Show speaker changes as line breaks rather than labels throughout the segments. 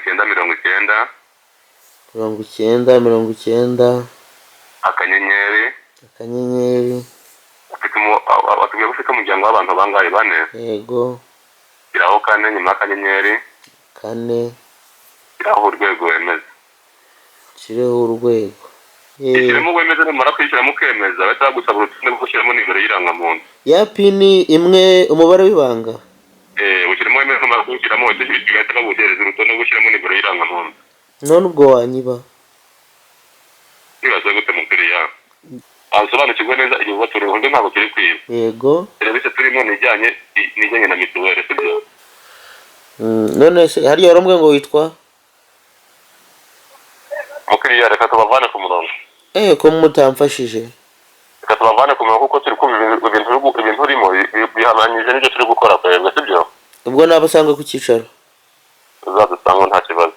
90 akanyenyeri batubwiye ko ufite umuryango w'abantu bangaye bane.
Yego.
Iraho kane nyuma akanyenyeri
kane.
iraho urwego wemeza.
Kireho urwego.
Kirimo wemeza numara kwishyira mu kemeza bahita bagusaba urutonde rwo gushyiramo nimero y'irangamuntu.
Ya pini imwe umubare w'ibanga.
Ushyiramo wemeza numara kwishyiramo bahita baguhereza urutonde rwo gushyiramo nimero y'irangamuntu.
None ubwo wanyiba.
Bibaza gute mukiriya? Asobanukirwa neza igihe ubatura urutonde ntabwo kiri kwiba.
Yego.
Serivisi turimo nijyanye na mituweri sibyo?
None se hariya warambwe ngo witwa?
Mukiriya reka tubavane ku murongo.
Ko mutamfashije.
Reka tubavane ku murongo kuko turi kumva ibintu urimo bihamanyije n'ibyo turi gukora kwebwe sibyo?
Ubwo nabasanga ku cyicaro.
Uzadusanga nta kibazo.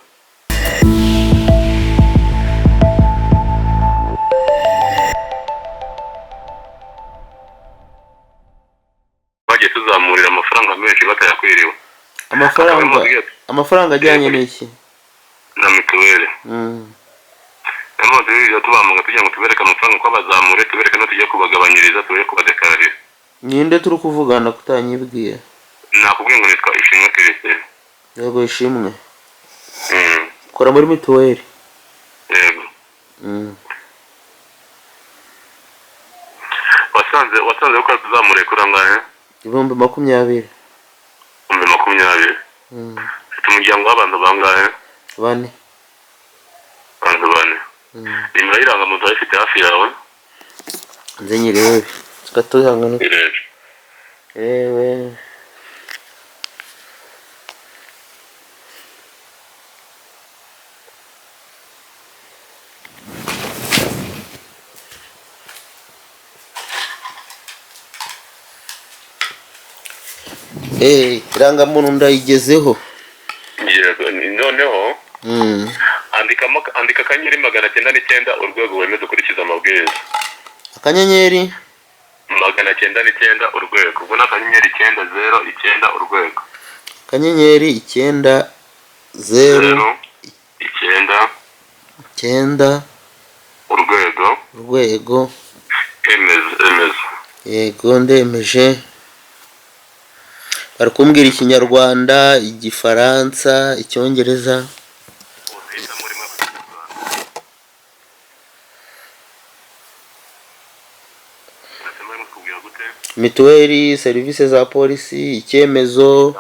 Bagiye tuzamurira amafaranga menshi batayakwiriwe.
Amafaranga ajyanye n'iki?
Na mituweri. None tubamuga tujya ngo tubereke amafaranga ko bazamure tubereke no tujye kubagabanyiriza tubereke kubadekararira.
Ninde turi kuvugana kutanyibwiye?
Nakubwiye ngo nitwa Ishimwe Christine.
Yego Ishimwe. Kora muri mituweri.
Yego. Wasanze ko tuzamure kurangahe?
20,000.
20,000. Ufite umuryango w'abantu bangahe?
4.
Abantu 4. Nimero y'irangamuntu ifite hafi yawe?
Nze nyirebe. Tukatuyangana. Ewe. Irangamuntu ndayigezeho.
Yego noneho andika akanyenyeri 909 urwego wemeze ukurikiza amabwiriza.
Akanyenyeri
909 urwego. Ubwo akanyenyeri 909 urwego.
Akanyenyeri 909 urwego.
Emeza.
Yego ndemeje. Barakumbwira Ikinyarwanda, Igifaransa, Icyongereza. Mituweri, serivisi za polisi, icyemezo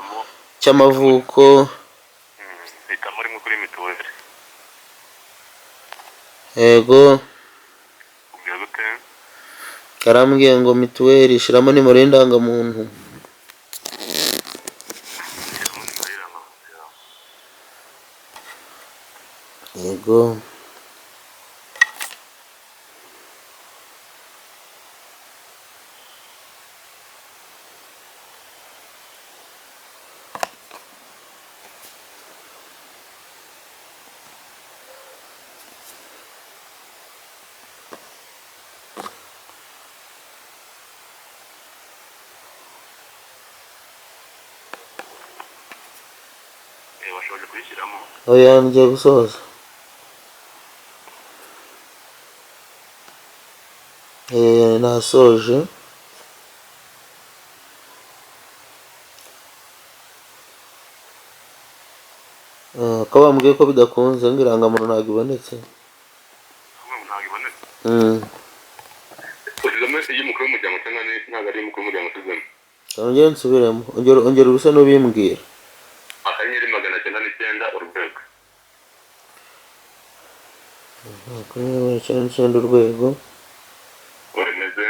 cy'amavuko.
Kuri mituweri.
Yego. Karambwiye ngo mituweri shiramo nimero y'indangamuntu. Yego.
Washoboye kuyishyiramo?
Oya ngiye gusoza. Nasoje. Kabambwiye ko bidakunze ngirangamuntu ntabwo ibonetse.
Usizemo iyo mukuru w'umuryango cyangwa ntabwo ari mukuru w'umuryango usizemo?
Ongera nsubiremo. Ongera urusa n'ubimbwira.
Akanyenyeri 909 urwego.
Akanyenyeri 909 urwego.
Wemeze.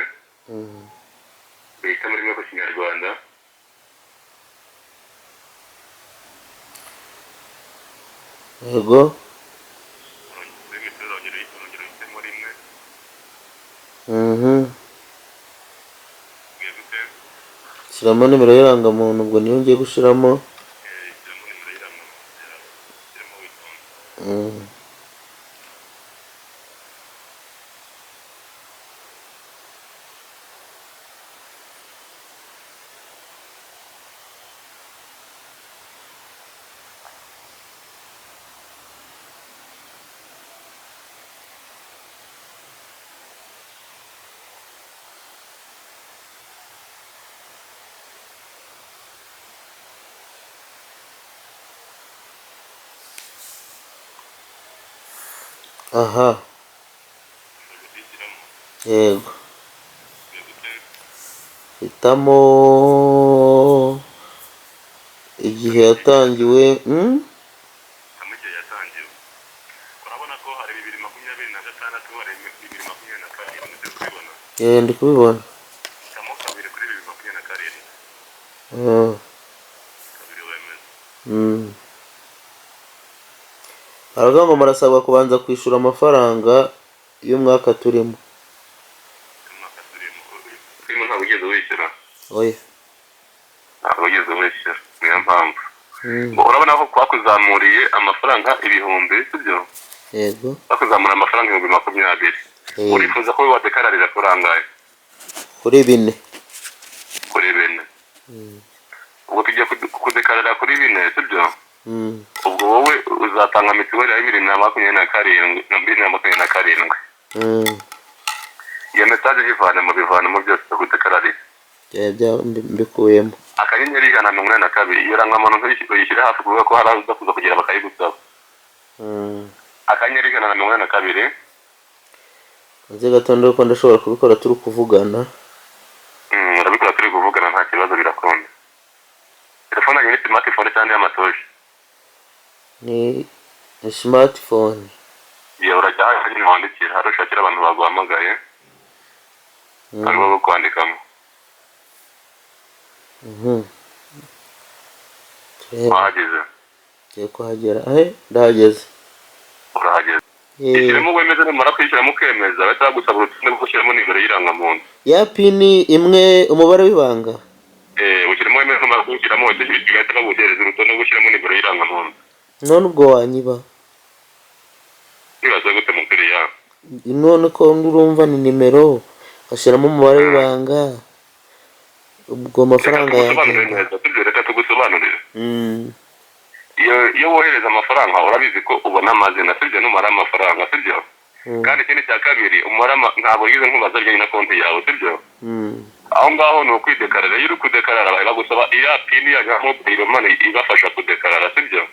Bita muri mwe ku Kinyarwanda.
Yego. Shyiramo nimero y'irangamuntu ubwo niyo ngiye gushiramo. aha yego hitamo igihe yatangiwe
igihe yatangiwe urabona ko hari 2026 hari 2027 ndetse kubibona
ndi kubibona
hitamo kabiri kuri 2027 kabiri wemeza
aravuga ngo murasabwa kubanza kwishyura amafaranga y'umwaka turimo.
Ntabwo ugeze wishyura.
Oya.
Ntabwo ugeze wishyura. Niyo mpamvu. Urabona ko twakuzamuriye amafaranga 1000, sibyo?
Yego.
Twakuzamura amafaranga 2020. Urifuza ko wadekararira kurangaye?
Kuri 4.
Kuri 4. Ubwo tugiye kudekarara kuri 4, sibyo? Ubwo wowe uzatanga mituweri ya 2027. Iyo message bivana mu byose kudekararira.
Mbikuyemo.
Akanyenyeri 182 iyo rangamuntu uyishyira hafi kuvuga ko haraza kuza kugira bakayigusaba. Akanyenyeri 182.
Nze gatondo ko ndashobora kubikora turi kuvugana.
Urabikora turi kuvugana nta kibazo birakunda. Telefone yanyu ni smartphone cyane y'amatoshi. Ni
smartphone.
Iyo urajya hanyine wandikira harushakira abantu baguhamagaye. Arimo kwandikamo. Wahageze.
Ngiye kuhagera. Ndahageze.
Urahageze. Ishyiramo wemeze nimara kwishyiramo ukemeza batagusaba urutonde rwo gushyiramo nimero y'irangamuntu.
Ya pini imwe umubare w'ibanga.
Ushyiramo wemeze nimara kwishyiramo wese bigahita baguhereza urutonde rwo gushyiramo nimero y'irangamuntu.
None ubwo wanyiba.
Nibaza gute mukiriya.
None ko urumva ni nimero ashyiramo umubare w'ibanga. Ubwo amafaranga
yawe. Reka tugusobanurire. Iyo wohereza amafaranga urabizi ko ubona amazina sibyo numara amafaranga sibyo. Kandi ikindi cya kabiri umara ntabwo yize nkubaza ryo na konti yawe sibyo. Aho ngaho no kwidekarara iyo uri kudekarara bagusaba iya pini ya mobile money ibafasha kudekarara sibyo.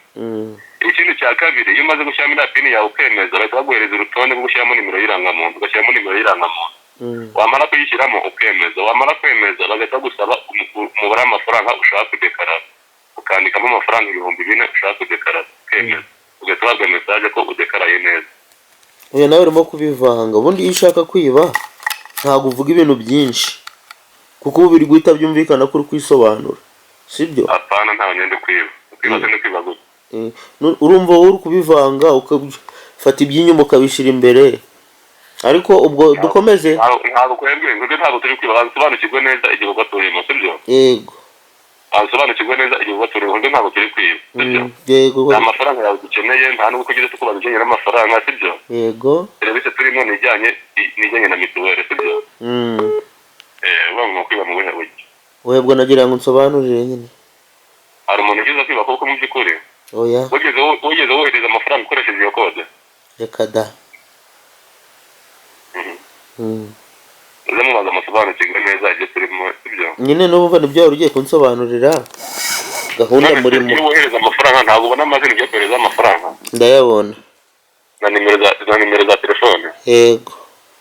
Ikindi cya kabiri iyo umaze gushyiramo ina pini yawe ukemeza bahita baguhereza urutonde rwo gushyiramo nimero y'irangamuntu ugashyiramo nimero y'irangamuntu. Wamara kuyishyiramo ukemeza wamara kwemeza bagahita gusaba umubare w'amafaranga ushaka kudekarara ukandikamo amafaranga 2000 ushaka kudekarara ukemeza ugahita wabwa message ko udekaraye neza.
Oya nawe urimo kubivanga ubundi iyo ushaka kwiba ntabwo uvuga ibintu byinshi kuko ubu biri guhita byumvikana ko uri kwisobanura sibyo?
Apana nta nyende kwiba kwibaza no kwiba gute.
Urumva uri kubivanga ukafata iby'inyuma ukabishira imbere ariko ubwo dukomeze.
Ntabwo kwembwe ngo ntabwo turi kwiba bansobanukirwe neza igihugu turimo sibyo?
Yego.
Bansobanukirwe neza igihugu turimo ngo ntabwo turi kwiba sibyo?
Yego.
Amafaranga yawe dukeneye nta nubwo kugeze tukubaza ijyanye n'amafaranga sibyo?
Yego.
Serivisi turimo nijyanye na mituweri sibyo? Bamwe kwiba mu buhe buryo?
Webwe nagira ngo nsobanurire nyine.
Hari umuntu ugize kwiba kuko mu by'ukuri?
Oya.
Wigeze wohereza amafaranga ukoresheje iyo kode?
Reka da.
Mubanza amasobanukirwe neza ibyo turimo sibyo?
Nyine n'ubumva nibyo ugiye kunsobanurira gahunda murimo.
Iyo wohereza amafaranga ntabwo ubona amazina ugiye kohereza amafaranga?
Ndayabona.
Na nimero za telefone?
Yego.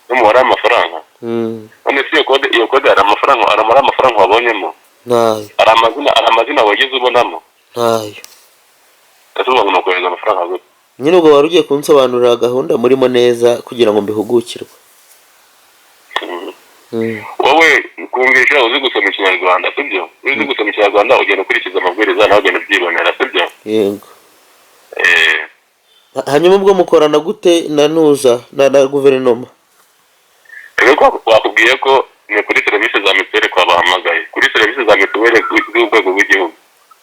N'umubare w'amafaranga? None si iyo kode hari amafaranga wabonyemo?
Ntayo.
Hari amazina wagize ubonamo?
Ntayo.
Ese ubu ngo kohereza amafaranga gute?
Nyine ubwo wari ugiye kunsobanurira gahunda murimo neza kugira ngo mbihugukirwe.
Wowe kumvisha uzi gusoma ikinyarwanda sibyo? Uzi gusoma ikinyarwanda ugenda ukurikiza amabwiriza nawe ugenda ubyibonera sibyo?
Yego. Hanyuma ubwo mukorana gute na guverinoma?
Ego wakubwiye ko ni kuri serivisi za mituweri kwabahamagaye kuri serivisi za mituweri z'urwego rw'igihugu.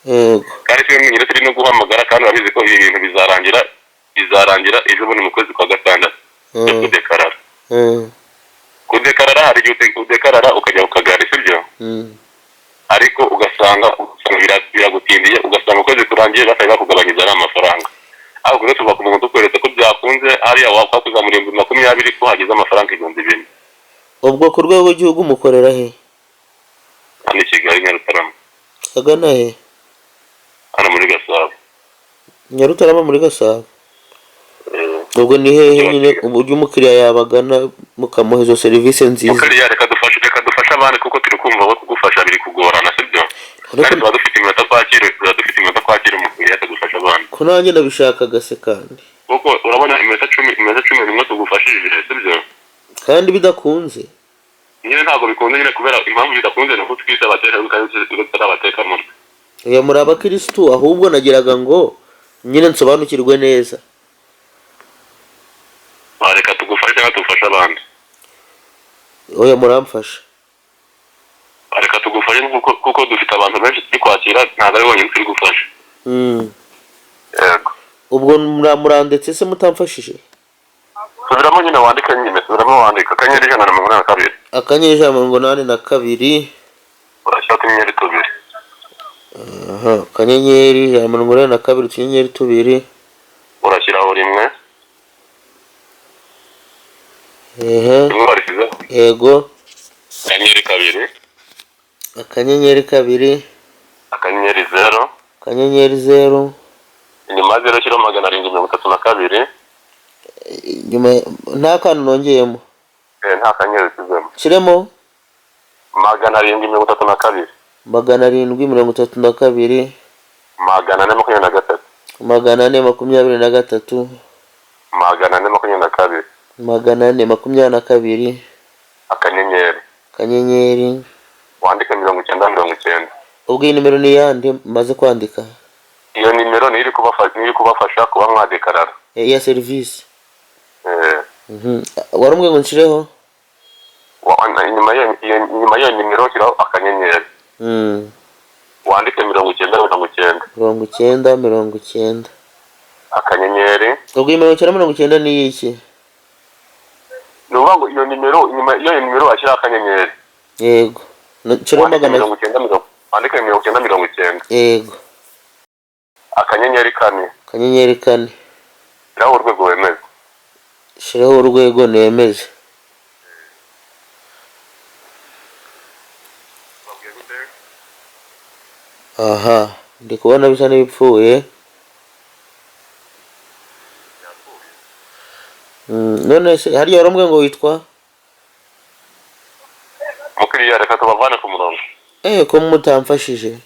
Yego.
Kandi se nyine turi no guhamagara kandi urabizi ko ibi bintu bizarangira ejo bundi mu kwezi kwa gatandatu. Kudekarara. Kudekarara hari igihe udekarara ukajya ukagara sibyo? Ariko ugasanga biragutindiye ugasanga ukwezi kurangiye batari bakugabanyiriza n'amafaranga. Aho kuko tuva ku muntu tukweretse ko byakunze hariya wakuzamura 2020 ko hagize amafaranga 2000.
Ubwo ku rwego rw'igihugu mukorera he?
Hano Kigali Nyarutarama.
Agana he?
Hano muri Gasabo.
Nyarutarama muri Gasabo. ubwo ni hehe nyine uburyo umukiriya yabagana mukamuha izo serivisi nziza?
Mukiriya reka dufashe abandi kuko turi kumva abo kugufasha biri kugorana sibyo. Kandi tuba dufite iminota twakira umukiriya tugufasha abandi.
Ko nanjye nabishakaga se kandi.
Kuko urabona iminota 10 nimwe tugufashije sibyo.
Kandi bidakunze.
Nyine ntabwo bikunze nyine kubera impamvu bidakunze no kutwita abatekamutwe.
Oya muri abakristo ahubwo nagiraga ngo nyine nsobanukirwe neza.
Reka tugufashe cyangwa tugufashe abandi.
Oya muramfasha.
Reka tugufashe kuko dufite abantu benshi turi kwakira ntabwo ari bonyine turi gufasha. Yego.
Ubwo murandetse se mutamfashije?
Subiramo nyine wandika akanyenyeri 182.
Akanyenyeri 182.
Urashaka inyenyeri 2.
Aha, akanyenyeri 182 utunyenyeri 2.
Urashyiraho rimwe.
Yego.
Akanyenyeri 2.
Akanyenyeri 2.
Akanyenyeri 0.
Akanyenyeri 0.
Inyuma 0 shyiraho 732.
Nyuma nta kantu nongeyemo.
Nta kanyenyeri kizemo.
Shiremo
732.
732.
423.
423.
422.
422.
Akanyenyeri. Wandike 90.
Ubwo iyi nimero ni yande maze kwandika?
Iyo nimero ni iri kubafasha kuba mwadekarara.
Ya service. Warumwe ngo nshireho?
Inyuma yo nimero shyiraho akanyenyeri. Wandike
90.
Akanyenyeri.
Ubwo nimero 90 ni iki?
Nuvuga ngo iyo nimero washyira akanyenyeri.
Yego. Nshira magana.
Wandike 90.
Yego.
Akanyenyeri 4.
Akanyenyeri 4.
Shiraho urwego wemeze.
Shiraho urwego nemeze. Aha, ndi kubona bisa n'ibipfuye. None se hari yaromwe ngo witwa?
Mukiriya reka tubavane ku murongo.
Ko mutamfashije.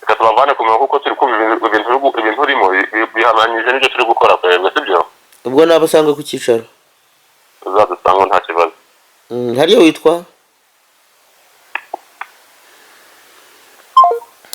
Reka tubavane ku murongo kuko turi kumva ibintu urimo bihamanyije n'ibyo turi gukora kwebwe sibyo?
Ubwo nabasanga ku cyicaro.
Uzadusanga nta kibazo.
Hari witwa?